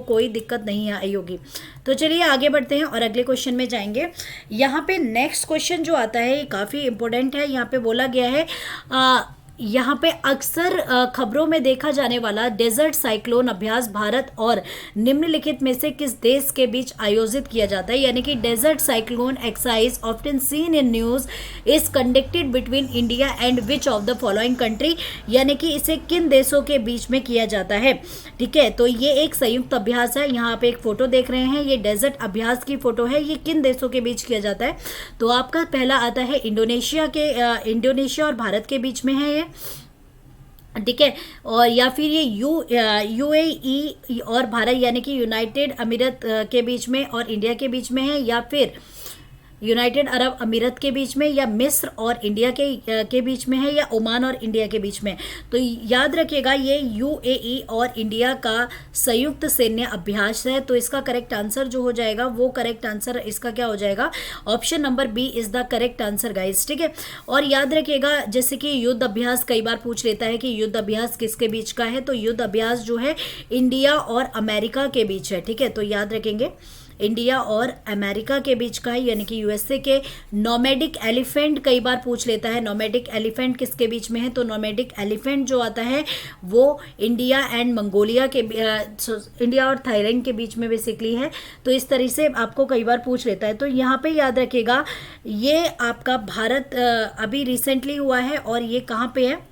कोई दिक्कत नहीं आई होगी। तो चलिए आगे बढ़ते हैं और अगले क्वेश्चन में जाएंगे। यहाँ पे नेक्स्ट क्वेश्चन जो आता है ये काफ़ी इंपॉर्टेंट है। यहाँ पे बोला गया है यहाँ पे अक्सर खबरों में देखा जाने वाला डेजर्ट साइक्लोन अभ्यास भारत और निम्नलिखित में से किस देश के बीच आयोजित किया जाता है। यानी कि desert cyclone exercise often seen in news is conducted between India and which of the following country, यानी कि इसे किन देशों के बीच में किया जाता है। ठीक है, तो ये एक संयुक्त अभ्यास है। यहाँ पे एक फोटो देख रहे हैं, ये डेजर्ट अभ्यास की फोटो है। ये किन देशों के बीच किया जाता है, तो आपका पहला आता है इंडोनेशिया और भारत के बीच में है ये। ठीक है, और या फिर ये यूएई और भारत यानी कि यूनाइटेड अमीरात के बीच में और इंडिया के बीच में है, या फिर यूनाइटेड अरब अमीरात के बीच में, या मिस्र और इंडिया के बीच में है, या ओमान और इंडिया के बीच में। तो याद रखिएगा ये यूएई और इंडिया का संयुक्त सैन्य अभ्यास है। तो इसका करेक्ट आंसर जो हो जाएगा वो करेक्ट आंसर इसका क्या हो जाएगा, option number B is the correct answer guys. ठीक है, और याद रखिएगा जैसे कि युद्ध अभ्यास कई बार पूछ लेता है कि युद्ध अभ्यास किसके बीच का है, तो युद्ध अभ्यास जो है इंडिया और अमेरिका के बीच है। ठीक है, तो याद रखेंगे इंडिया और अमेरिका के बीच का है, यानी कि यूएसए के नोमैडिक एलिफेंट कई बार पूछ लेता है। नोमैडिक एलिफेंट किसके बीच में है, तो नोमैडिक एलिफेंट जो आता है वो इंडिया एंड मंगोलिया के इंडिया और थाईलैंड के बीच में बेसिकली है। तो इस तरह से आपको कई बार पूछ लेता है। तो यहाँ पे याद रखिएगा ये आपका भारत अभी रिसेंटली हुआ है और ये कहाँ पे है,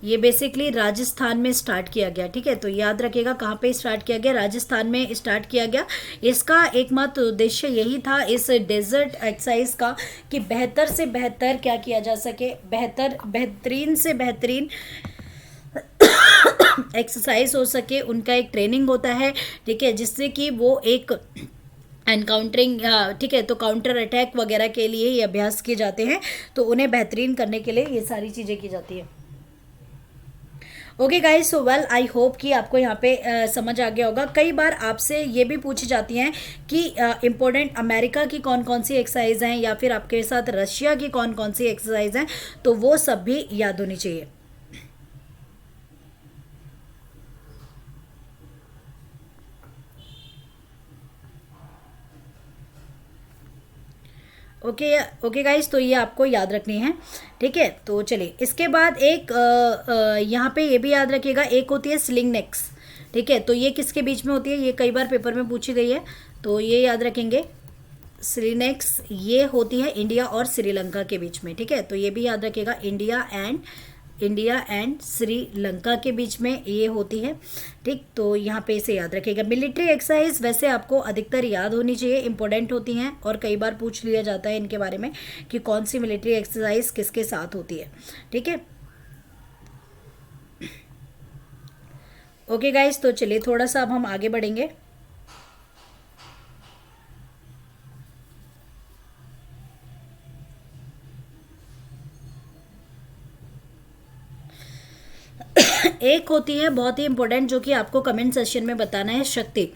ये बेसिकली राजस्थान में स्टार्ट किया गया। ठीक है, तो याद रखिएगा कहाँ पे स्टार्ट किया गया, राजस्थान में स्टार्ट किया गया। इसका एकमात्र उद्देश्य यही था इस डेजर्ट एक्सरसाइज का कि बेहतर से बेहतर क्या किया जा सके, बेहतरीन से बेहतरीन एक्सरसाइज हो सके। उनका एक ट्रेनिंग होता है, ठीक है, जिससे कि वो एक एनकाउंटरिंग, ठीक है, तो काउंटर अटैक वगैरह के लिए ये अभ्यास किए जाते हैं। तो उन्हें बेहतरीन करने के लिए ये सारी चीज़ें की जाती है। Okay guys, so well I hope कि आपको यहाँ पे समझ आ गया होगा। कई बार आपसे ये भी पूछी जाती हैं कि इम्पोर्टेंट अमेरिका की कौन कौन सी एक्सरसाइज हैं, या फिर आपके साथ रशिया की कौन कौन सी एक्सरसाइज हैं, तो वो सब भी याद होनी चाहिए। ओके गाइस, तो ये आपको याद रखनी है। ठीक है, तो चलिए इसके बाद एक यहाँ पे ये भी याद रखिएगा, एक होती है स्लिंग नेक्स। ठीक है, तो ये किसके बीच में होती है, ये कई बार पेपर में पूछी गई है, तो ये याद रखेंगे। स्लिंग नेक्स ये होती है इंडिया और श्रीलंका के बीच में। ठीक है, तो ये भी याद रखिएगा, इंडिया एंड श्रीलंका के बीच में ये होती है। ठीक, तो यहाँ पे इसे याद रखिएगा। मिलिट्री एक्सरसाइज वैसे आपको अधिकतर याद होनी चाहिए, इंपॉर्टेंट होती हैं और कई बार पूछ लिया जाता है इनके बारे में कि कौन सी मिलिट्री एक्सरसाइज किसके साथ होती है। ठीक है, ओके गाइस, तो चलिए थोड़ा सा अब हम आगे बढ़ेंगे। एक होती है बहुत ही इंपॉर्टेंट जो कि आपको कमेंट सेक्शन में बताना है, शक्ति।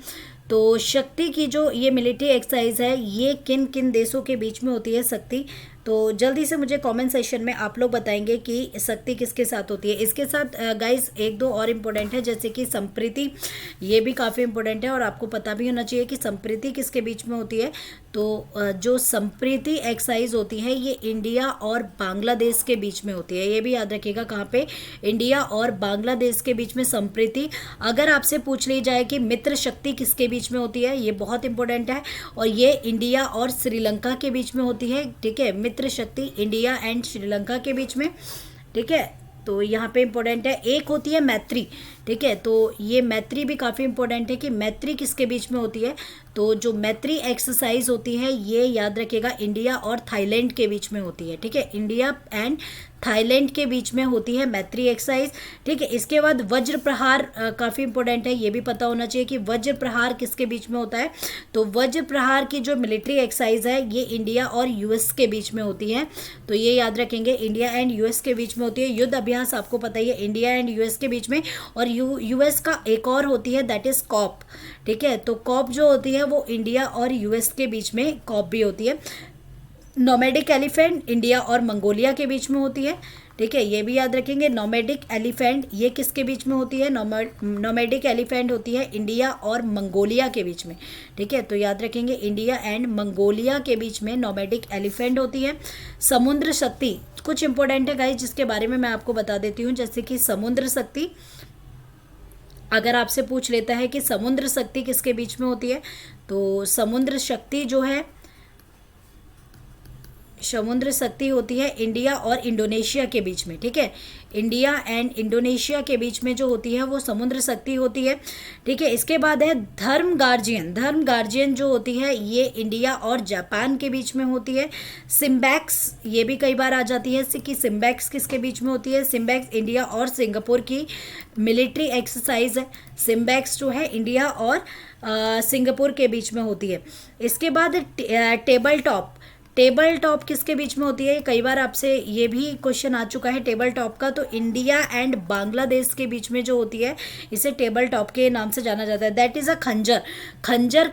तो शक्ति की जो ये मिलिट्री एक्सरसाइज है ये किन किन देशों के बीच में होती है शक्ति, तो जल्दी से मुझे कमेंट सेक्शन में आप लोग बताएंगे कि शक्ति किसके साथ होती है। इसके साथ गाइस एक दो और इम्पोर्टेंट है, जैसे कि संप्रीति, ये भी काफ़ी इंपॉर्टेंट है और आपको पता भी होना चाहिए कि संप्रीति किसके बीच में होती है। तो जो संप्रीति एक्सरसाइज होती है ये इंडिया और बांग्लादेश के बीच में होती है। ये भी याद रखिएगा कहाँ पे, इंडिया और बांग्लादेश के बीच में संप्रीति। अगर आपसे पूछ ली जाए कि मित्र शक्ति किसके बीच में होती है, ये बहुत इंपॉर्टेंट है और ये इंडिया और श्रीलंका के बीच में होती है। ठीक है, मित्र शक्ति इंडिया एंड श्रीलंका के बीच में। ठीक है, तो यहाँ पे इंपॉर्टेंट है। एक होती है मैत्री। ठीक है, तो ये मैत्री भी काफ़ी इंपॉर्टेंट है कि मैत्री किसके बीच में होती है। तो जो मैत्री एक्सरसाइज होती है ये याद रखिएगा इंडिया और थाईलैंड के बीच में होती है। ठीक है, इंडिया एंड थाईलैंड के बीच में होती है मैत्री एक्सरसाइज। ठीक है, इसके बाद वज्र प्रहार काफ़ी इंपॉर्टेंट है, ये भी पता होना चाहिए कि वज्र प्रहार किसके बीच में होता है। तो वज्र प्रहार की जो मिलिट्री एक्सरसाइज है ये इंडिया और यूएस के बीच में होती है। तो ये याद रखेंगे, इंडिया एंड यूएस के बीच में होती है। युद्ध अभ्यास आपको पता ही है, इंडिया एंड यूएस के बीच में। और यूएस का एक और होती है दैट इज कॉप। ठीक है, तो कॉप जो होती है वो इंडिया और यूएस के बीच में कॉप भी होती है। नोमैडिक एलिफेंट इंडिया और मंगोलिया के बीच में होती है, ठीक है, ये भी याद रखेंगे। नोमैडिक एलिफेंट ये किसके बीच में होती है? नोमैडिक एलिफेंट होती है इंडिया और मंगोलिया के बीच में, ठीक है, तो याद रखेंगे इंडिया एंड मंगोलिया के बीच में नोमैडिक एलिफेंट होती है। समुद्र शक्ति कुछ इंपॉर्टेंट है गाइस, जिसके बारे में मैं आपको बता देती हूँ, जैसे कि समुद्र शक्ति अगर आपसे पूछ लेता है कि समुद्र शक्ति किसके बीच में होती है, तो समुद्र शक्ति जो है, समुद्र शक्ति होती है इंडिया और इंडोनेशिया के बीच में, ठीक है, इंडिया एंड इंडोनेशिया के बीच में जो होती है वो समुद्र शक्ति होती है, ठीक है। इसके बाद है धर्म गार्जियन, धर्म गार्जियन जो होती है ये इंडिया और जापान के बीच में होती है। सिम्बैक्स ये भी कई बार आ जाती है कि सिम्बैक्स किसके बीच में होती है? सिम्बैक्स इंडिया और सिंगापुर की मिलिट्री एक्सरसाइज है, सिम्बैक्स जो है इंडिया और सिंगापुर के बीच में होती है। इसके बाद टेबल टॉप, टेबल टॉप किसके बीच में होती है? कई बार आपसे ये भी क्वेश्चन आ चुका है टेबल टॉप का, तो इंडिया एंड बांग्लादेश के बीच में जो होती है इसे टेबल टॉप के नाम से जाना जाता है। दैट इज़ अ खंजर, खंजर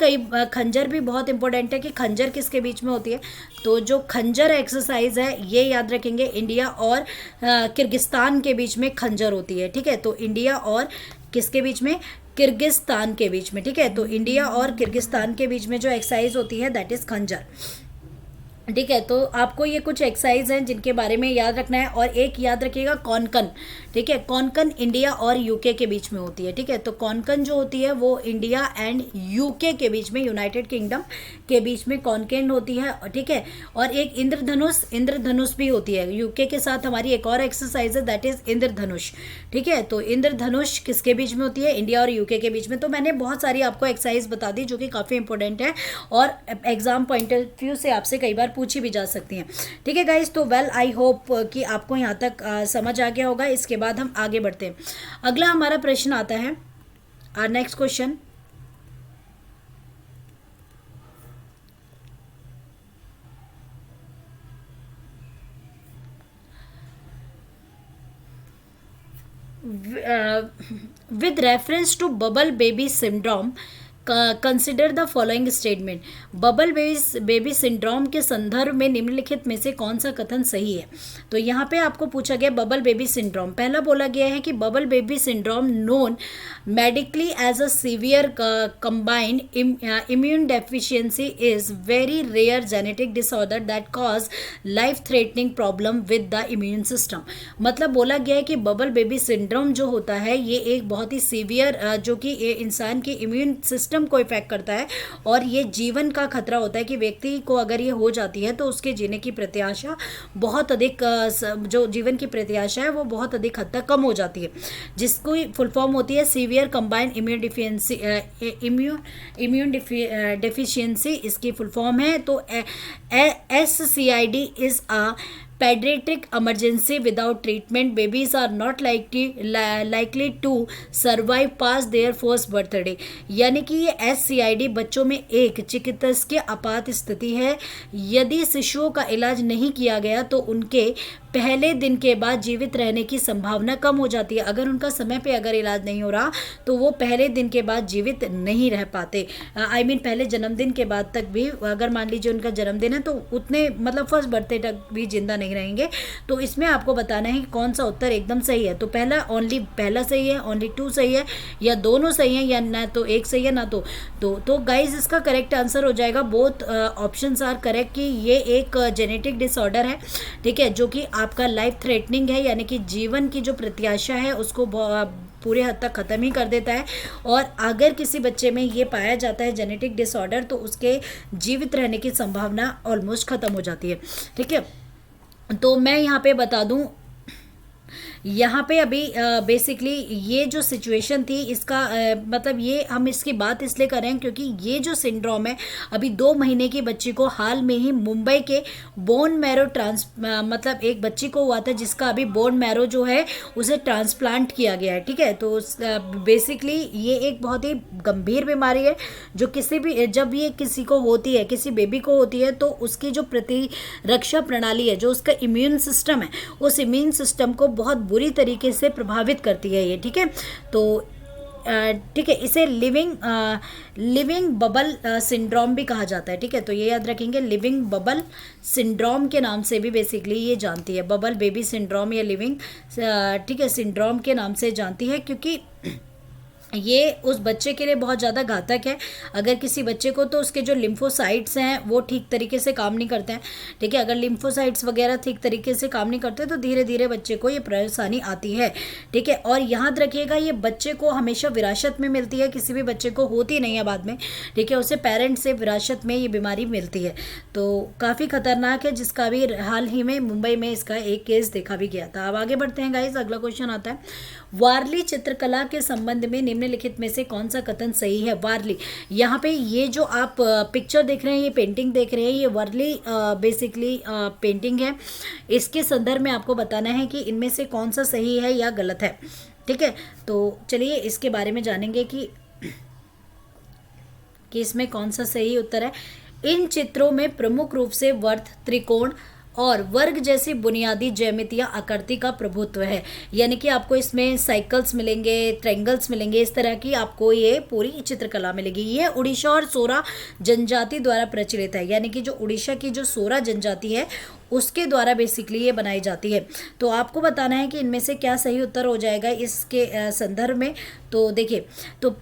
खंजर भी बहुत इंपॉर्टेंट है कि खंजर किसके बीच में होती है, तो जो खंजर एक्सरसाइज है ये याद रखेंगे इंडिया और किर्गिस्तान के बीच में खंजर होती है, ठीक है, तो इंडिया और किसके बीच में? किर्गिस्तान के बीच में, ठीक है, तो इंडिया और किर्गिस्तान के बीच में जो एक्सरसाइज होती है दैट इज़ खंजर, ठीक है। तो आपको ये कुछ एक्सरसाइज हैं जिनके बारे में याद रखना है। और एक याद रखिएगा कॉनकन, ठीक है, कॉनकन इंडिया और यूके के बीच में होती है, ठीक है, तो कॉनकन जो होती है वो इंडिया एंड यूके के बीच में, यूनाइटेड किंगडम के बीच में कॉनकन होती है, ठीक है। और एक इंद्रधनुष, इंद्रधनुष भी होती है यूके के साथ। हमारी एक और एक्सरसाइज है दैट इज इंद्रधनुष, ठीक है, तो इंद्रधनुष किसके बीच में होती है? इंडिया और यूके के बीच में। तो मैंने बहुत सारी आपको एक्सरसाइज बता दी जो कि काफ़ी इंपॉर्टेंट है और एग्जाम पॉइंट ऑफ व्यू से आपसे कई बार पूछी भी जा सकती हैं, ठीक है गाइज। तो वेल आई होप कि आपको यहाँ तक समझ आ गया होगा। इसके बाद हम आगे बढ़ते हैं। अगला हमारा प्रश्न आता है, our next question, with reference to bubble baby syndrome consider the following statement. Bubble baby syndrome के संदर्भ में निम्नलिखित में से कौन सा कथन सही है? तो यहाँ पे आपको पूछा गया बबल बेबी सिंड्रोम। पहला बोला गया है कि bubble baby syndrome known medically as a severe combined immune deficiency is very rare genetic disorder that cause life threatening problem with the immune system. मतलब बोला गया है कि बबल बेबी सिंड्रोम जो होता है ये एक बहुत ही सीवियर जो कि इंसान के इम्यून सिस्टम को इफेक्ट करता है और ये जीवन का खतरा होता है कि व्यक्ति को अगर ये हो जाती है तो उसके जीने की प्रत्याशा बहुत अधिक, जो जीवन की प्रत्याशा है वो बहुत अधिक हद तक कम हो जाती है, जिसको फुल फॉर्म होती है सीवियर कंबाइंड इम्यून डेफिशिएंसी, इसकी फुल फॉर्म है। तो SCID is a pediatric emergency without treatment. Babies are not likely to survive past their first birthday। यानी कि ये SCID बच्चों में एक चिकित्सकीय आपात स्थिति है। यदि शिशुओं का इलाज नहीं किया गया तो उनके पहले दिन के बाद जीवित रहने की संभावना कम हो जाती है। अगर उनका समय पे अगर इलाज नहीं हो रहा तो वो पहले दिन के बाद जीवित नहीं रह पाते। पहले जन्मदिन के बाद तक भी, अगर मान लीजिए उनका जन्मदिन है तो उतने मतलब फर्स्ट बर्थडे तक भी जिंदा नहीं रहेंगे। तो इसमें आपको बताना है कि कौन सा उत्तर एकदम सही है। तो पहला सही है, ओनली 2 सही है, या दोनों सही है, या ना तो एक सही है ना तो 2। तो गाइज इसका करेक्ट आंसर हो जाएगा बोथ ऑप्शंस आर करेक्ट, कि ये एक जेनेटिक डिसऑर्डर है, ठीक है, जो कि आपका लाइफ थ्रेटनिंग है, यानी कि जीवन की जो प्रत्याशा है उसको पूरे हद तक ख़त्म ही कर देता है। और अगर किसी बच्चे में ये पाया जाता है जेनेटिक डिसऑर्डर तो उसके जीवित रहने की संभावना ऑलमोस्ट ख़त्म हो जाती है, ठीक है। तो मैं यहाँ पे बता दूँ, यहाँ पे अभी बेसिकली ये जो सिचुएशन थी इसका मतलब ये हम इसकी बात इसलिए कर रहे हैं क्योंकि ये जो सिंड्रोम है अभी 2 महीने की बच्ची को हाल में ही मुंबई के बोन मैरो मतलब एक बच्ची को हुआ था जिसका अभी बोन मैरो जो है उसे ट्रांसप्लांट किया गया है, ठीक है। तो बेसिकली ये एक बहुत ही गंभीर बीमारी है जो जब ये किसी को होती है, किसी बेबी को होती है तो उसकी जो प्रतिरक्षा प्रणाली है, जो उसका इम्यून सिस्टम है, उस इम्यून सिस्टम को बहुत बुरी तरीके से प्रभावित करती है ये, ठीक है। तो ठीक है, इसे लिविंग बबल सिंड्रोम भी कहा जाता है। ठीक है, तो ये याद रखेंगे, लिविंग बबल सिंड्रोम के नाम से भी बेसिकली ये जानती है, बबल बेबी सिंड्रोम या लिविंग ठीक है सिंड्रोम के नाम से जानती है, क्योंकि ये उस बच्चे के लिए बहुत ज़्यादा घातक है। अगर किसी बच्चे को, तो उसके जो लिम्फोसाइट्स हैं वो ठीक तरीके से काम नहीं करते हैं। ठीक है, अगर लिम्फोसाइट्स वगैरह ठीक तरीके से काम नहीं करते तो धीरे धीरे बच्चे को ये परेशानी आती है। ठीक है, और याद रखिएगा ये बच्चे को हमेशा विरासत में मिलती है, किसी भी बच्चे को होती नहीं है बाद में। ठीक है, उसे पेरेंट्स से विरासत में ये बीमारी मिलती है, तो काफ़ी खतरनाक है, जिसका भी हाल ही में मुंबई में इसका एक केस देखा भी गया था। अब आगे बढ़ते हैं गाइज, अगला क्वेश्चन आता है, वारली चित्रकला के संबंध में निम्नलिखित में से कौन सा कथन सही है। वारली, यहाँ पे ये जो आप पिक्चर देख रहे हैं, ये पेंटिंग देख रहे हैं, ये वारली बेसिकली पेंटिंग है। इसके संदर्भ में आपको बताना है कि इनमें से कौन सा सही है या गलत है। ठीक है, तो चलिए इसके बारे में जानेंगे कि इसमें कौन सा सही उत्तर है। इन चित्रों में प्रमुख रूप से वर्त, त्रिकोण और वर्ग जैसी बुनियादी ज्यामितीय आकृति का प्रभुत्व है। यानी कि आपको इसमें साइकिल्स मिलेंगे, ट्रायंगल्स मिलेंगे, इस तरह की आपको ये पूरी चित्रकला मिलेगी। ये उड़ीसा और सोरा जनजाति द्वारा प्रचलित है, यानी कि जो उड़ीसा की जो सोरा जनजाति है उसके द्वारा बेसिकली ये बनाई जाती है। तो आपको बताना है कि इनमें से क्या सही उत्तर हो जाएगा इसके संदर्भ में। तो देखिए, तो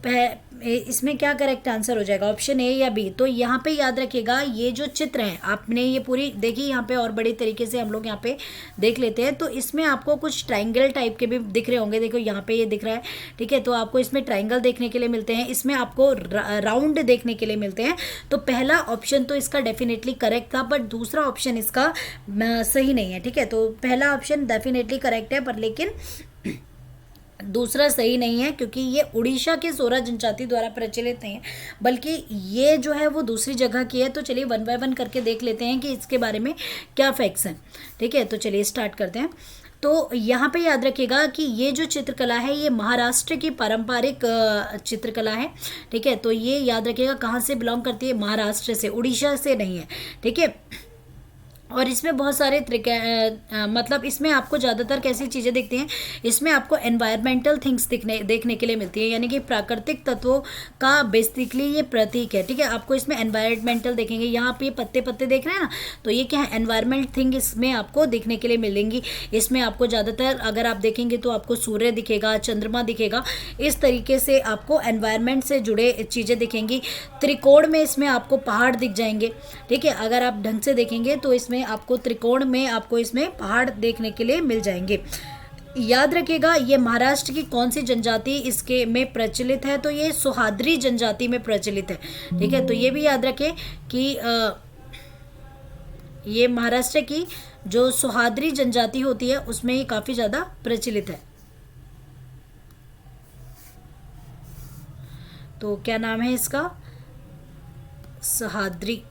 इसमें क्या करेक्ट आंसर हो जाएगा, ऑप्शन ए या बी। तो यहाँ पे याद रखिएगा, ये जो चित्र है आपने ये पूरी देखी, यहाँ पे और बड़ी तरीके से हम लोग यहाँ पे देख लेते हैं। तो इसमें आपको कुछ ट्रायंगल टाइप के भी दिख रहे होंगे, देखो यहाँ पे ये दिख रहा है। ठीक है, तो आपको इसमें ट्रायंगल देखने के लिए मिलते हैं, इसमें आपको राउंड देखने के लिए मिलते हैं। तो पहला ऑप्शन तो इसका डेफिनेटली करेक्ट था, बट दूसरा ऑप्शन इसका सही नहीं है। ठीक है, तो पहला ऑप्शन डेफिनेटली करेक्ट है, पर लेकिन दूसरा सही नहीं है, क्योंकि ये उड़ीसा के सोरा जनजाति द्वारा प्रचलित नहीं है, बल्कि ये जो है वो दूसरी जगह की है। तो चलिए वन बाय वन करके देख लेते हैं कि इसके बारे में क्या फैक्ट्स हैं। ठीक है, तो चलिए स्टार्ट करते हैं। तो यहाँ पे याद रखिएगा कि ये जो चित्रकला है ये महाराष्ट्र की पारंपरिक चित्रकला है। ठीक है, तो ये याद रखिएगा कहाँ से बिलोंग करती है, महाराष्ट्र से, उड़ीसा से नहीं है। ठीक है, और इसमें बहुत सारे मतलब इसमें आपको ज़्यादातर कैसी चीज़ें दिखती हैं, इसमें आपको एनवायरमेंटल थिंग्स देखने के लिए मिलती है, यानी कि प्राकृतिक तत्वों का बेसिकली ये प्रतीक है। ठीक है, आपको इसमें एनवायरमेंटल देखेंगे, यहाँ पे पत्ते पत्ते देख रहे हैं ना, तो ये क्या है, एनवायरमेंट थिंग इसमें आपको देखने के लिए मिलेंगी। इसमें आपको ज़्यादातर अगर आप देखेंगे तो आपको सूर्य दिखेगा, चंद्रमा दिखेगा, इस तरीके से आपको एनवायरमेंट से जुड़े चीज़ें दिखेंगी। त्रिकोण में इसमें आपको पहाड़ दिख जाएंगे। ठीक है, अगर आप ढंग से देखेंगे तो इसमें आपको त्रिकोण में आपको इसमें पहाड़ देखने के लिए मिल जाएंगे। याद रखिएगा, ये महाराष्ट्र की कौन सी जनजाति इसके में प्रचलित है, तो ये सुहाद्री जनजाति में प्रचलित है। ठीक है, तो ये भी याद रखें कि ये महाराष्ट्र की जो सुहाद्री जनजाति होती है उसमें ये काफ़ी ज़्यादा प्रचलित है। तो क्या नाम है इसका, सहाद्री।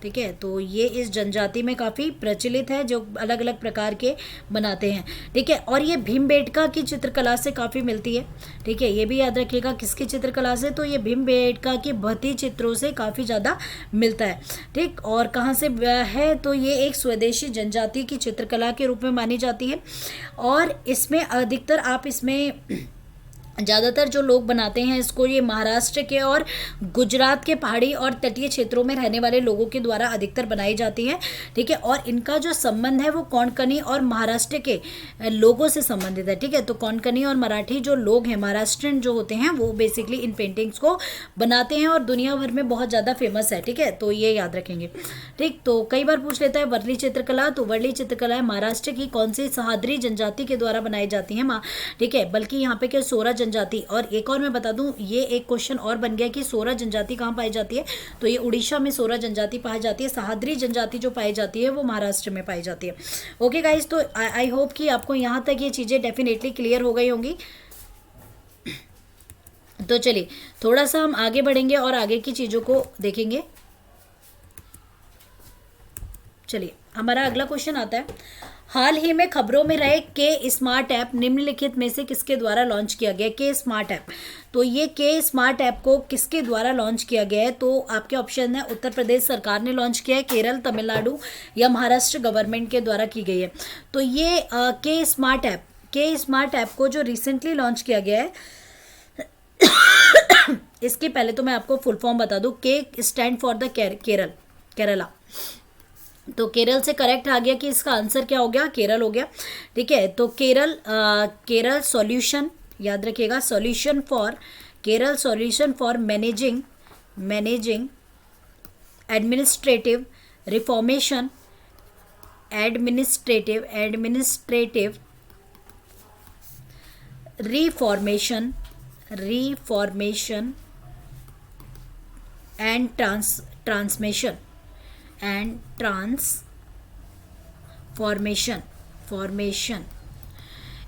ठीक है, तो ये इस जनजाति में काफ़ी प्रचलित है, जो अलग अलग प्रकार के बनाते हैं। ठीक है, और ये भीमबेटका की चित्रकला से काफ़ी मिलती है। ठीक है, ये भी याद रखिएगा किसकी चित्रकला से, तो ये भीमबेटका की भित्ति चित्रों से काफ़ी ज़्यादा मिलता है। ठीक, और कहाँ से है, तो ये एक स्वदेशी जनजाति की चित्रकला के रूप में मानी जाती है, और इसमें अधिकतर आप इसमें ज़्यादातर जो लोग बनाते हैं इसको, ये महाराष्ट्र के और गुजरात के पहाड़ी और तटीय क्षेत्रों में रहने वाले लोगों के द्वारा अधिकतर बनाई जाती है। ठीक है, और इनका जो संबंध है वो कोंकणी और महाराष्ट्र के लोगों से संबंधित है। ठीक है, तो कोंकणी और मराठी जो लोग हैं, महाराष्ट्रियन जो होते हैं, वो बेसिकली इन पेंटिंग्स को बनाते हैं और दुनिया भर में बहुत ज़्यादा फेमस है। ठीक है, तो ये याद रखेंगे। ठीक, तो कई बार पूछ लेता है वर्ली चित्रकला, तो वर्ली चित्रकला है महाराष्ट्र की कौन सी सहाद्री जनजाति के द्वारा बनाई जाती है। ठीक है, बल्कि यहाँ पे क्या, सोरा जनजाति। और एक और मैं बता दूं, ये एक क्वेश्चन और बन गया कि सोरा जनजाति कहाँ पाई जाती है, तो ये उड़ीसा में सोरा जनजाति पाई जाती है। सहाद्री जनजाति जो पाई जाती है वो महाराष्ट्र में पाई जाती है। ओके गाइस, तो आई होप कि आपको यहाँ तक ये चीज़ें डेफिनेटली क्लियर हो गई होंगी। तो चलिए थोड़ा सा हम आगे बढ़ेंगे और आगे की चीज़ों को देखेंगे। चलिए हमारा अगला क्वेश्चन आता है, हाल ही में खबरों में रहे के स्मार्ट ऐप निम्नलिखित में से किसके द्वारा लॉन्च किया गया। के स्मार्ट ऐप, तो ये के स्मार्ट ऐप को किसके द्वारा लॉन्च किया गया है, तो आपके ऑप्शन है उत्तर प्रदेश सरकार ने लॉन्च किया है, केरल, तमिलनाडु या महाराष्ट्र गवर्नमेंट के द्वारा की गई है। तो ये के स्मार्ट ऐप को जो रिसेंटली लॉन्च किया गया है इसके पहले तो मैं आपको फुल फॉर्म बता दूं, के स्टैंड फॉर द केरला। तो केरल से करेक्ट आ गया कि इसका आंसर क्या हो गया, केरल हो गया। ठीक है, तो केरल सॉल्यूशन, याद रखिएगा, solution for Kerala, solution for managing administrative reformation, administrative reformation and transformation.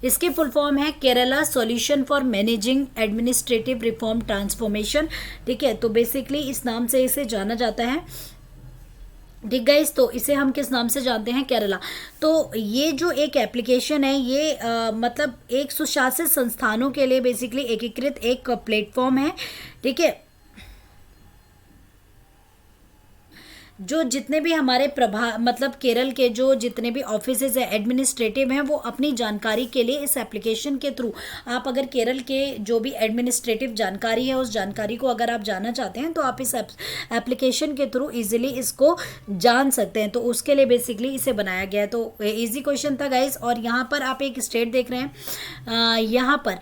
इसकी फुल फॉर्म है Kerala solution for managing administrative reform transformation. ठीक है, तो बेसिकली इस नाम से इसे जाना जाता है। ठीक गाइस, तो इसे हम किस नाम से जानते हैं, केरला। तो ये जो एक एप्लीकेशन है, ये मतलब एक सुशासित संस्थानों के लिए बेसिकली एकीकृत एक प्लेटफॉर्म है। ठीक है, जो जितने भी हमारे मतलब केरल के जो जितने भी ऑफिसेज है एडमिनिस्ट्रेटिव हैं, वो अपनी जानकारी के लिए इस एप्लीकेशन के थ्रू, आप अगर केरल के जो भी एडमिनिस्ट्रेटिव जानकारी है उस जानकारी को अगर आप जानना चाहते हैं तो आप इस एप्लीकेशन के थ्रू इजीली इसको जान सकते हैं। तो उसके लिए बेसिकली इसे बनाया गया है। तो इजी क्वेश्चन था गाइस। और यहाँ पर आप एक स्टेट देख रहे हैं, यहाँ पर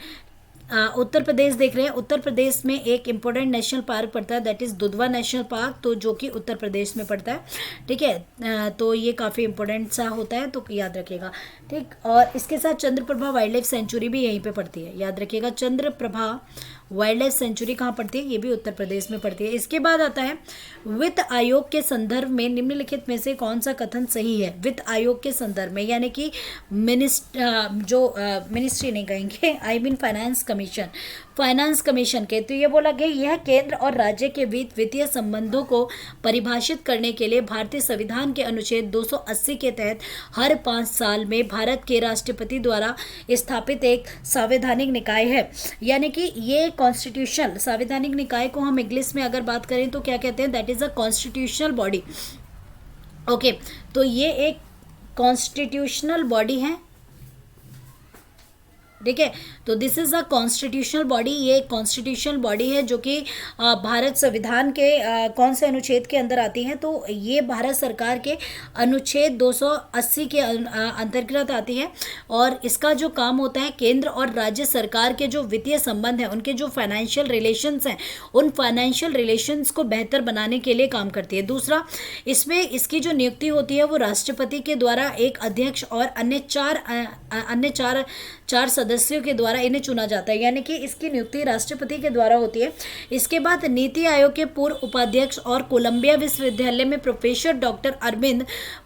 उत्तर प्रदेश देख रहे हैं। उत्तर प्रदेश में एक इम्पोर्टेंट नेशनल पार्क पड़ता है, that is Dudhwa national park, तो जो कि उत्तर प्रदेश में पड़ता है। ठीक है, तो ये काफ़ी इंपॉर्टेंट सा होता है, तो याद रखिएगा। ठीक, और इसके साथ चंद्रप्रभा वाइल्ड लाइफ सेंचुरी भी यहीं पे पड़ती है, याद रखिएगा। चंद्रप्रभा वाइल्ड लाइफ सेंचुरी कहाँ पड़ती है, ये भी उत्तर प्रदेश में पड़ती है। इसके बाद आता है वित्त आयोग के संदर्भ में निम्नलिखित में से कौन सा कथन सही है। वित्त आयोग के संदर्भ में, यानी कि मिनिस्ट्री नहीं कहेंगे, आई मीन फाइनेंस कमीशन के, तो ये बोला गया यह केंद्र और राज्य के बीच वित्तीय संबंधों को परिभाषित करने के लिए भारतीय संविधान के अनुच्छेद 280 के तहत हर 5 साल में भारत के राष्ट्रपति द्वारा स्थापित एक संवैधानिक निकाय है। यानी कि ये कॉन्स्टिट्यूशनल संवैधानिक निकाय को हम इंग्लिश में अगर बात करें तो क्या कहते हैं, that is a constitutional body. Okay, तो ये एक कॉन्स्टिट्यूशनल बॉडी है। ठीक है, तो this is a constitutional body. ये कॉन्स्टिट्यूशनल बॉडी है जो कि भारत संविधान के कौन से अनुच्छेद के अंदर आती है, तो ये भारत सरकार के अनुच्छेद 280 के अंतर्गत आती है। और इसका जो काम होता है, केंद्र और राज्य सरकार के जो वित्तीय संबंध हैं, उनके जो फाइनेंशियल रिलेशंस हैं, उन फाइनेंशियल रिलेशंस को बेहतर बनाने के लिए काम करती है। दूसरा, इसमें इसकी जो नियुक्ति होती है वो राष्ट्रपति के द्वारा एक अध्यक्ष और अन्य चार सदस्यों के द्वारा इन्हें चुना जाता है, यानी कि इसकी नियुक्ति राष्ट्रपति के द्वारा होती है। इसके बाद नीति आयोग के पूर्व उपाध्यक्ष और कोलंबिया विश्वविद्यालय में प्रोफेसर डॉक्टर अरविंद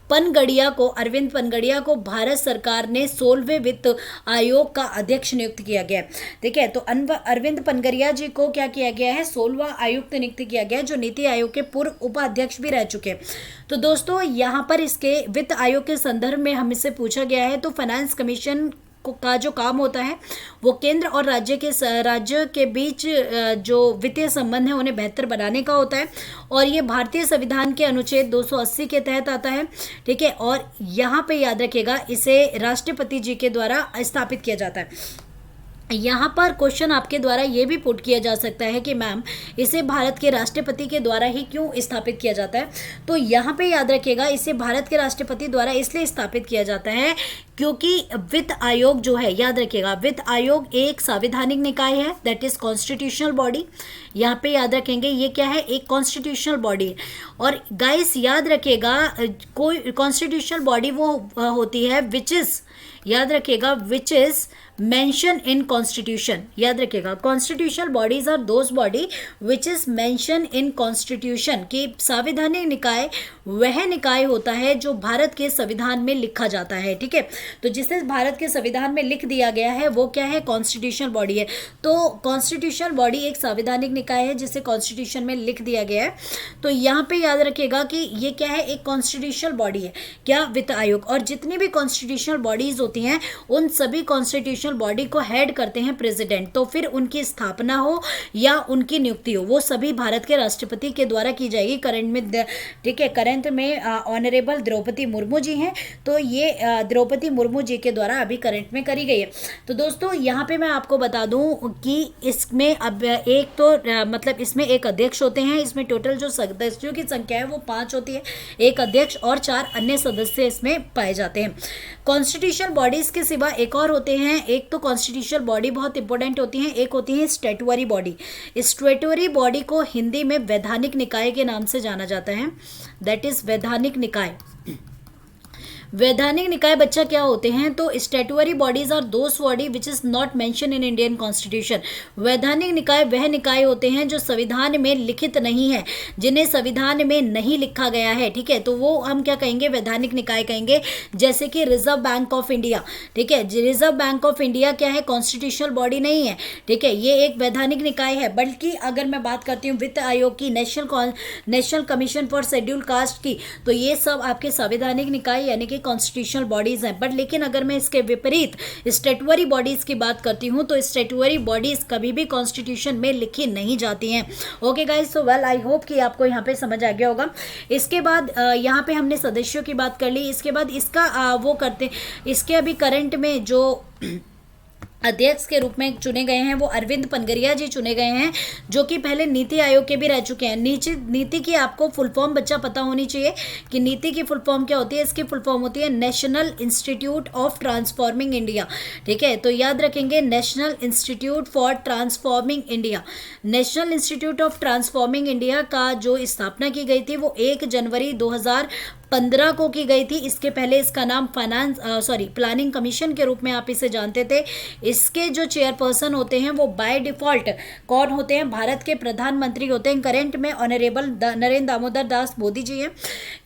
पनगड़िया को भारत सरकार ने 16वें वित्त आयोग का अध्यक्ष नियुक्त किया गया। ठीक है, तो अरविंद पनगड़िया जी को क्या किया गया है, 16वां आयुक्त नियुक्त किया गया है, जो नीति आयोग के पूर्व उपाध्यक्ष भी रह चुके हैं। तो दोस्तों, यहाँ पर इसके वित्त आयोग के संदर्भ में हमसे पूछा गया है, तो फाइनेंस कमीशन का जो काम होता है वो केंद्र और राज्य के बीच जो वित्तीय संबंध है उन्हें बेहतर बनाने का होता है। और ये भारतीय संविधान के अनुच्छेद 280 के तहत आता है। ठीक है, और यहाँ पे याद रखिएगा इसे राष्ट्रपति जी के द्वारा स्थापित किया जाता है। यहाँ पर क्वेश्चन आपके द्वारा ये भी पुट किया जा सकता है कि मैम इसे भारत के राष्ट्रपति के द्वारा ही क्यों स्थापित किया जाता है, तो यहाँ पे याद रखिएगा इसे भारत के राष्ट्रपति द्वारा इसलिए स्थापित किया जाता है क्योंकि वित्त आयोग जो है, याद रखिएगा वित्त आयोग एक संवैधानिक निकाय है, दैट इज कॉन्स्टिट्यूशनल बॉडी। यहाँ पे याद रखेंगे ये क्या है, एक कॉन्स्टिट्यूशनल बॉडी है। और गाइस याद रखिएगा कोई कॉन्स्टिट्यूशनल बॉडी वो होती है विच इज, याद रखिएगा which is mention in constitution. याद रखिएगा constitutional bodies are those body which is mention in constitution, कि संवैधानिक निकाय वह निकाय होता है जो भारत के संविधान में लिखा जाता है। ठीक है, तो जिसे भारत के संविधान में लिख दिया गया है वो क्या है, कॉन्स्टिट्यूशनल बॉडी है। तो कॉन्स्टिट्यूशनल बॉडी एक संवैधानिक निकाय है जिसे कॉन्स्टिट्यूशन में लिख दिया गया है। तो यहाँ पे याद रखिएगा कि ये क्या है, एक कॉन्स्टिट्यूशनल बॉडी है, क्या, वित्त आयोग। और जितनी भी कॉन्स्टिट्यूशनल बॉडीज होती हैं उन सभी कॉन्स्टिट्यूशन कॉन्स्टिट्यूशनल बॉडी को हेड करते हैं प्रेसिडेंट, तो फिर उनकी स्थापना हो या उनकी नियुक्ति हो वो सभी भारत के राष्ट्रपति के द्वारा की जाएगी। करंट में, ठीक है, करंट में ऑनरेबल द्रौपदी मुर्मू जी हैं, तो ये द्रौपदी मुर्मू जी के द्वारा अभी करंट में करी गई है। तो दोस्तों यहाँ पे मैं आपको बता दूं कि इसमें अब एक तो मतलब इसमें एक अध्यक्ष होते हैं, इसमें टोटल जो सदस्यों की संख्या है वो 5 होती है, एक अध्यक्ष और 4 अन्य सदस्य इसमें पाए जाते हैं। कॉन्स्टिट्यूशनल बॉडीज के सिवा एक और होते हैं, एक तो कॉन्स्टिट्यूशनल बॉडी बहुत इंपॉर्टेंट होती है, एक होती है स्टैट्यूटरी बॉडी। स्टैट्यूटरी बॉडी को हिंदी में वैधानिक निकाय के नाम से जाना जाता है, दैट इज वैधानिक निकाय। वैधानिक निकाय बच्चा क्या होते हैं, तो statutory bodies are those body which is not mention in Indian constitution. वैधानिक निकाय वह निकाय होते हैं जो संविधान में लिखित नहीं है, जिन्हें संविधान में नहीं लिखा गया है, ठीक है, तो वो हम क्या कहेंगे, वैधानिक निकाय कहेंगे। जैसे कि रिजर्व बैंक ऑफ इंडिया, ठीक है, रिजर्व बैंक ऑफ इंडिया क्या है, कॉन्स्टिट्यूशनल बॉडी नहीं है, ठीक है, ये एक वैधानिक निकाय है। बल्कि अगर मैं बात करती हूँ वित्त आयोग की, national commission for schedule caste की, तो ये सब आपके संवैधानिक निकाय यानी कि कॉन्स्टिट्यूशनल बॉडीज हैं। बट लेकिन अगर मैं इसके विपरीत स्टैट्यूटरी बॉडीज की बात करती हूं तो स्टैट्यूटरी बॉडीज कभी भी कॉन्स्टिट्यूशन में लिखी नहीं जाती हैं। Okay guys, so well I hope कि आपको यहाँ पे समझ आ गया होगा। इसके बाद यहाँ पे हमने सदस्यों की बात कर ली, इसके बाद इसका वो करते, इसके अभी करंट में जो अध्यक्ष के रूप में चुने गए हैं वो अरविंद पनगरिया जी चुने गए हैं, जो कि पहले नीति आयोग के भी रह चुके हैं। नीति की आपको फुल फॉर्म बच्चा पता होनी चाहिए कि नीति की फुल फॉर्म क्या होती है। इसकी फुल फॉर्म होती है national institute of transforming India, ठीक है, तो याद रखेंगे national institute for transforming India. National institute of transforming India का जो स्थापना की गई थी वो 1 जनवरी 2015 को की गई थी। इसके पहले इसका नाम प्लानिंग कमीशन के रूप में आप इसे जानते थे। इसके जो चेयरपर्सन होते हैं वो बाय डिफॉल्ट कौन होते हैं, भारत के प्रधानमंत्री होते हैं। करंट में ऑनरेबल नरेंद्र दामोदर दास मोदी जी हैं।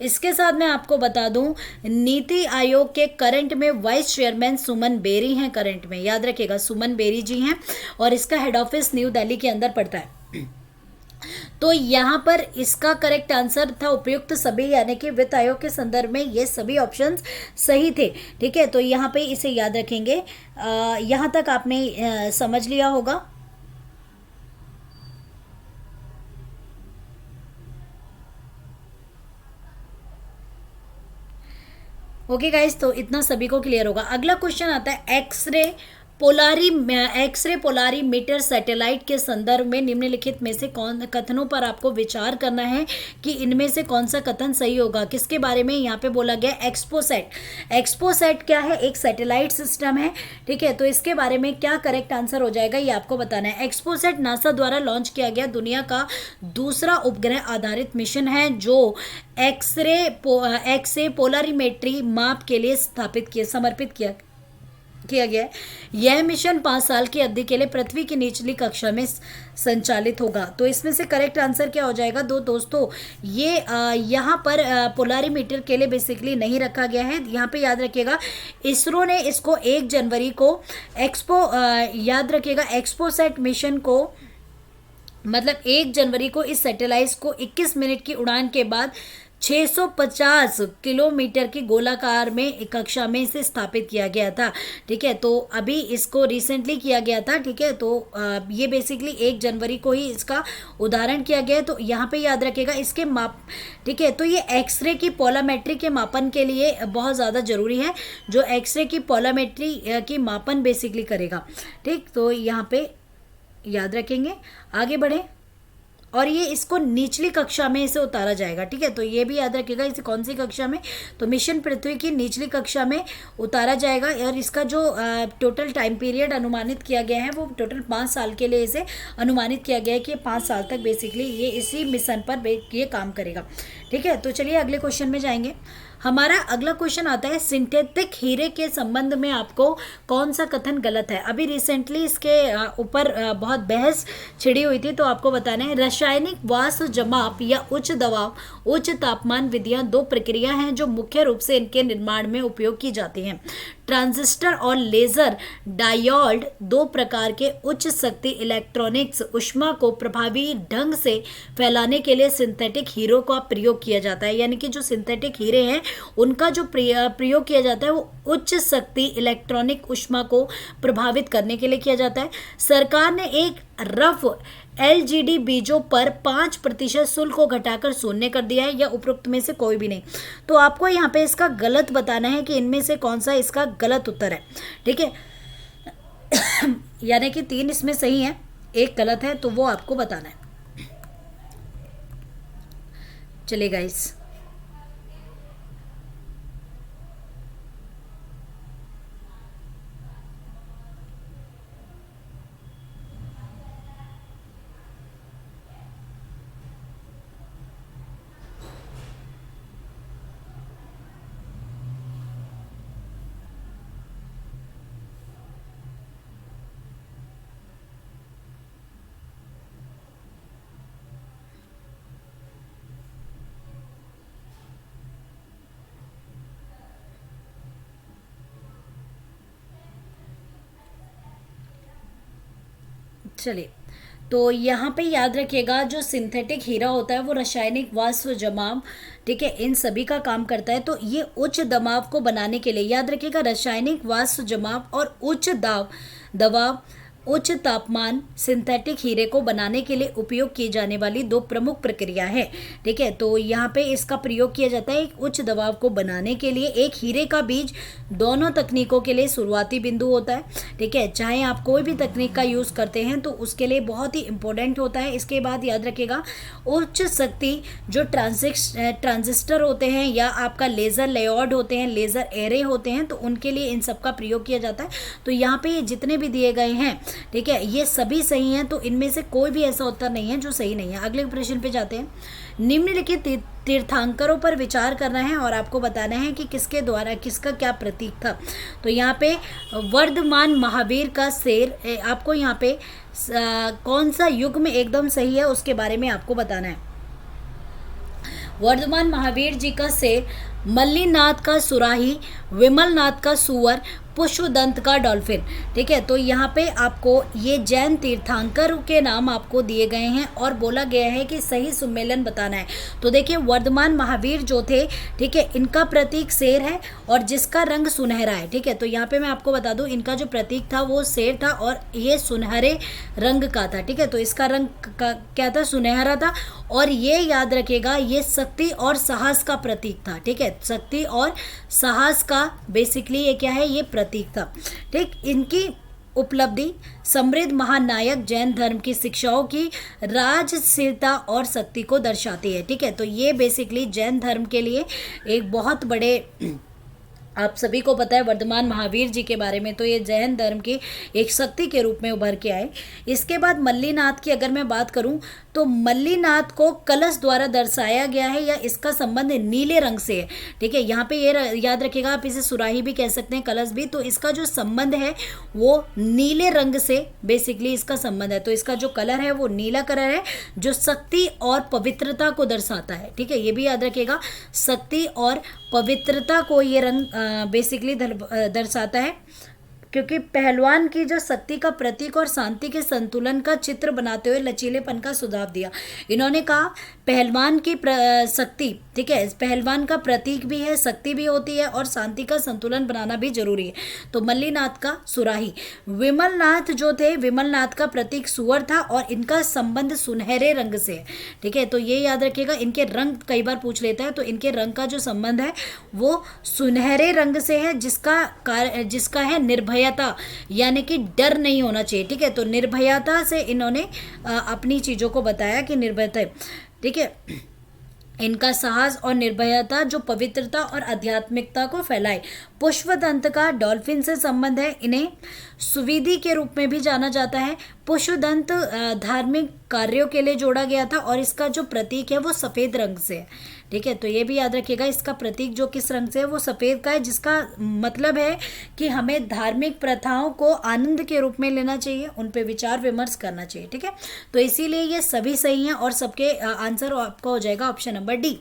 इसके साथ मैं आपको बता दूं नीति आयोग के करंट में वाइस चेयरमैन सुमन बेरी हैं, करंट में याद रखिएगा सुमन बेरी जी हैं, और इसका हेड ऑफिस न्यू दिल्ली के अंदर पड़ता है। तो यहाँ पर इसका करेक्ट आंसर था उपयुक्त सभी, यानी कि वित्त आयोग के संदर्भ में ये सभी ऑप्शंस सही थे, ठीक है, तो यहाँ पे इसे याद रखेंगे। यहाँ तक आपने समझ लिया होगा। ओके गाइस, तो इतना सभी को क्लियर होगा। अगला क्वेश्चन आता है एक्सरे पोलारीमीटर सैटेलाइट के संदर्भ में निम्नलिखित में से कौन कथनों पर आपको विचार करना है कि इनमें से कौन सा कथन सही होगा। किसके बारे में यहाँ पे बोला गया, एक्सपोसैट। एक्सपोसैट क्या है, एक सैटेलाइट सिस्टम है, ठीक है, तो इसके बारे में क्या करेक्ट आंसर हो जाएगा ये आपको बताना है। एक्सपोसैट नासा द्वारा लॉन्च किया गया दुनिया का दूसरा उपग्रह आधारित मिशन है जो एक्सरे पोलारीमेट्री माप के लिए समर्पित किया गया है। यह मिशन 5 साल की अवधि के लिए पृथ्वी की निचली कक्षा में संचालित होगा। तो इसमें से करेक्ट आंसर क्या हो जाएगा दोस्तों, ये यहाँ पर पोलारीमीटर के लिए बेसिकली नहीं रखा गया है। यहाँ पे याद रखिएगा इसरो ने इसको 1 जनवरी को याद रखिएगा एक्सपोसैट मिशन को, मतलब 1 जनवरी को इस सैटेलाइट को 21 मिनट की उड़ान के बाद 650 किलोमीटर की गोलाकार में कक्षा में इसे स्थापित किया गया था, ठीक है, तो अभी इसको रिसेंटली किया गया था, ठीक है, तो ये बेसिकली 1 जनवरी को ही इसका उदाहरण किया गया है। तो यहाँ पे याद रखिएगा इसके माप, ठीक है, तो ये एक्सरे की पोलामेट्री के मापन के लिए बहुत ज़्यादा जरूरी है, जो एक्सरे की पोलामेट्री की मापन बेसिकली करेगा, ठीक, तो यहाँ पे याद रखेंगे। आगे बढ़े, और ये इसको निचली कक्षा में इसे उतारा जाएगा, ठीक है, तो ये भी याद रखिएगा इसे कौन सी कक्षा में, तो मिशन पृथ्वी की निचली कक्षा में उतारा जाएगा। और इसका जो टोटल टाइम पीरियड अनुमानित किया गया है वो टोटल 5 साल के लिए इसे अनुमानित किया गया है कि 5 साल तक बेसिकली ये इसी मिशन पर ये काम करेगा, ठीक है। तो चलिए अगले क्वेश्चन में जाएंगे। हमारा अगला क्वेश्चन आता है सिंथेटिक हीरे के संबंध में आपको कौन सा कथन गलत है। अभी रिसेंटली इसके ऊपर बहुत बहस छिड़ी हुई थी, तो आपको बताना है रासायनिक वाष्प जमाव या उच्च दबाव उच्च तापमान विधियां 2 प्रक्रिया हैं जो मुख्य रूप से इनके निर्माण में उपयोग की जाती हैं। ट्रांजिस्टर और लेजर डायोड दो प्रकार के उच्च शक्ति इलेक्ट्रॉनिक्स ऊष्मा को प्रभावी ढंग से फैलाने के लिए सिंथेटिक हीरो का प्रयोग किया जाता है। यानी कि जो सिंथेटिक हीरे हैं उनका जो प्रयोग किया जाता है वो उच्च शक्ति इलेक्ट्रॉनिक ऊष्मा को प्रभावित करने के लिए किया जाता है। सरकार ने एक रफ एलजीडी बीजों पर 5% शुल्क को घटाकर शून्य कर दिया है, या उपरोक्त में से कोई भी नहीं। तो आपको यहाँ पे इसका गलत बताना है कि इनमें से कौन सा इसका गलत उत्तर है। ठीक है यानी कि 3 इसमें सही है, 1 गलत है, तो वो आपको बताना है। चलिए गाइस, चलिए तो यहाँ पे याद रखिएगा, जो सिंथेटिक हीरा होता है वो रासायनिक वाष्प जमाव, ठीक है, इन सभी का काम करता है। तो ये उच्च दबाव को बनाने के लिए, याद रखिएगा, रासायनिक वाष्प जमाव और दबाव उच्च तापमान सिंथेटिक हीरे को बनाने के लिए उपयोग की जाने वाली 2 प्रमुख प्रक्रिया है। ठीक है, तो यहाँ पे इसका प्रयोग किया जाता है एक उच्च दबाव को बनाने के लिए। एक हीरे का बीज दोनों तकनीकों के लिए शुरुआती बिंदु होता है। ठीक है, चाहे आप कोई भी तकनीक का यूज़ करते हैं तो उसके लिए बहुत ही इंपॉर्टेंट होता है। इसके बाद याद रखिएगा, उच्च शक्ति जो ट्रांजिस्टर होते हैं या आपका लेज़र लेआउट होते हैं, लेज़र एरे होते हैं, तो उनके लिए इन सब का प्रयोग किया जाता है। तो यहाँ पे ये जितने भी दिए गए हैं, ठीक है, ये सभी सही हैं, तो इनमें से कोई भी ऐसा उत्तर नहीं है जो सही नहीं है। अगले प्रश्न पे जाते हैं। निम्नलिखित तीर्थंकरों पर विचार करना है और आपको बताना है कि किसके द्वारा किसका क्या प्रतीक था। तो यहाँ पे वर्धमान महावीर का शेर, आपको यहाँ पे कौन सा युग में एकदम सही है उसके बारे में आपको बताना है। वर्धमान महावीर जी का शेर, मल्लीनाथ का सुराही, विमलनाथ का सुअर, पुष्पदंत का डॉल्फिन। ठीक है, तो यहाँ पे आपको ये जैन तीर्थंकर के नाम आपको दिए गए हैं और बोला गया है कि सही सम्मेलन बताना है। तो देखिए, वर्धमान महावीर जो थे, ठीक है, इनका प्रतीक शेर है और जिसका रंग सुनहरा है। ठीक है, तो यहाँ पे मैं आपको बता दूं, इनका जो प्रतीक था वो शेर था और ये सुनहरे रंग का था। ठीक है, तो इसका रंग क्या था? सुनहरा था। और ये याद रखिएगा, ये शक्ति और साहस का प्रतीक था। ठीक है, शक्ति और साहस का बेसिकली ये क्या है? ये प्रतीक था। ठीक, इनकी उपलब्धि समृद्ध महानायक जैन धर्म की शिक्षाओं की राजशीलता और शक्ति को दर्शाती है। ठीक है, तो ये बेसिकली जैन धर्म के लिए एक बहुत बड़े, आप सभी को पता है वर्धमान महावीर जी के बारे में, तो ये जैन धर्म की एक शक्ति के रूप में उभर के आए। इसके बाद मल्लीनाथ की अगर मैं बात करूं तो मल्लीनाथ को कलश द्वारा दर्शाया गया है या इसका संबंध नीले रंग से है। ठीक है, यहाँ पे ये याद रखिएगा, आप इसे सुराही भी कह सकते हैं, कलश भी, तो इसका जो संबंध है वो नीले रंग से बेसिकली इसका संबंध है। तो इसका जो कलर है वो नीला कलर है जो शक्ति और पवित्रता को दर्शाता है। ठीक है, ये भी याद रखिएगा, शक्ति और पवित्रता को ये रंग बेसिकली दर्शाता है, क्योंकि पहलवान की जो शक्ति का प्रतीक और शांति के संतुलन का चित्र बनाते हुए लचीलेपन का सुझाव दिया। इन्होंने कहा पहलवान की शक्ति, ठीक है, पहलवान का प्रतीक भी है, शक्ति भी होती है और शांति का संतुलन बनाना भी जरूरी है। तो मल्लीनाथ का सुराही। विमलनाथ जो थे, विमलनाथ का प्रतीक सुअर था और इनका संबंध सुनहरे रंग से है। ठीक है, तो ये याद रखिएगा, इनके रंग कई बार पूछ लेता है, तो इनके रंग का जो संबंध है वो सुनहरे रंग से है, जिसका है निर्भयता, यानी कि डर नहीं होना चाहिए। ठीक है, तो निर्भयता से इन्होंने अपनी चीजों को बताया कि निर्भयता। ठीक है, इनका साहस और निर्भयता जो पवित्रता और आध्यात्मिकता को फैलाए। पुष्पदंत का डॉल्फिन से संबंध है, इन्हें सुविधि के रूप में भी जाना जाता है। पुष्पदंत धार्मिक कार्यों के लिए जोड़ा गया था और इसका जो प्रतीक है वो सफ़ेद रंग से है। ठीक है, तो ये भी याद रखिएगा, इसका प्रतीक जो किस रंग से है वो सफ़ेद का है, जिसका मतलब है कि हमें धार्मिक प्रथाओं को आनंद के रूप में लेना चाहिए, उन पे विचार विमर्श करना चाहिए। ठीक है, तो इसीलिए ये सभी सही हैं और सबके आंसर आपका हो जाएगा ऑप्शन नंबर डी।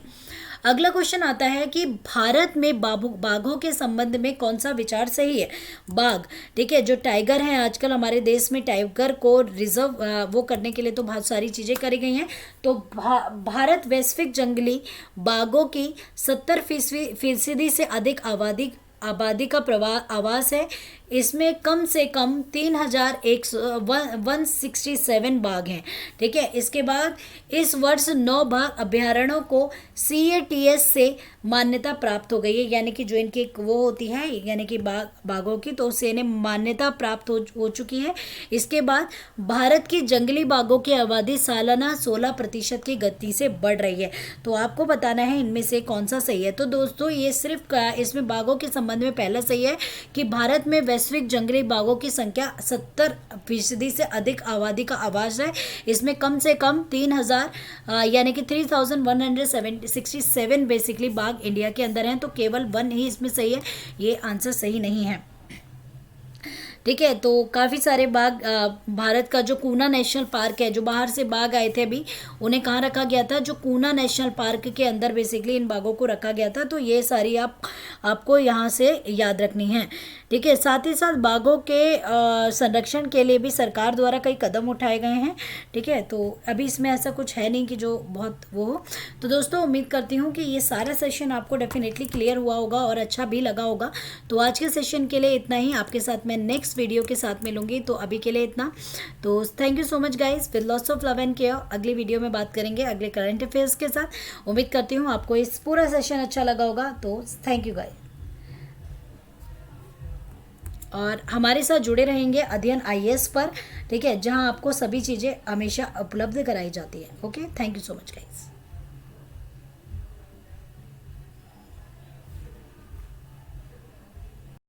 अगला क्वेश्चन आता है कि भारत में बाघों के संबंध में कौन सा विचार सही है। बाघ, ठीक है, जो टाइगर है आजकल हमारे देश में टाइगर को रिजर्व वो करने के लिए तो बहुत सारी चीज़ें करी गई हैं। तो भारत वैश्विक जंगली बाघों की 70% से अधिक आबादी का आवास है। इसमें कम से कम 3167 बाघ हैं, ठीक है। इसके बाद इस वर्ष 9 बाघ अभ्यारण्यों को CATS से मान्यता प्राप्त हो गई है, यानी कि जो इनकी वो होती है यानी कि बाघों की, तो उससे इन्हें मान्यता प्राप्त हो चुकी है। इसके बाद भारत की जंगली बाघों की आबादी सालाना 16% की गति से बढ़ रही है। तो आपको बताना है इनमें से कौन सा सही है। तो दोस्तों ये सिर्फ इसमें बाघों के संबंध में पहला सही है कि भारत में वैश्विक जंगली बाघों की संख्या 70% से अधिक आबादी का आवास है। इसमें कम से कम 3000 यानी कि 3167 बेसिकली बाघ इंडिया के अंदर हैं। तो केवल 1 ही इसमें सही है, ये आंसर सही नहीं है, ठीक है। तो काफ़ी सारे बाघ भारत का जो कूना नेशनल पार्क है, जो बाहर से बाघ आए थे अभी, उन्हें कहाँ रखा गया था, जो कूना नेशनल पार्क के अंदर बेसिकली इन बाघों को रखा गया था। तो ये सारी आपको यहाँ से याद रखनी है, ठीक है। साथ ही साथ बाघों के संरक्षण के लिए भी सरकार द्वारा कई कदम उठाए गए हैं, ठीक है। तो अभी इसमें ऐसा कुछ है नहीं कि जो बहुत वो हो। तो दोस्तों उम्मीद करती हूँ कि ये सारा सेशन आपको डेफिनेटली क्लियर हुआ होगा और अच्छा भी लगा होगा। तो आज के सेशन के लिए इतना ही, आपके साथ मैं नेक्स्ट वीडियो के साथ मिलूंगी। तो अभी के लिए इतना। तो thank you so much guys, with lots of love and care. अगली वीडियो में बात करेंगे अगले करंट अफेयर्स के साथ। उम्मीद करती हूँ आपको इस पूरा सेशन अच्छा लगा होगा। तो थैंक यू गाइस, और हमारे साथ जुड़े रहेंगे अध्ययन IAS पर, ठीक है, जहां आपको सभी चीज़ें हमेशा उपलब्ध कराई जाती है। Okay, thank you so much guys.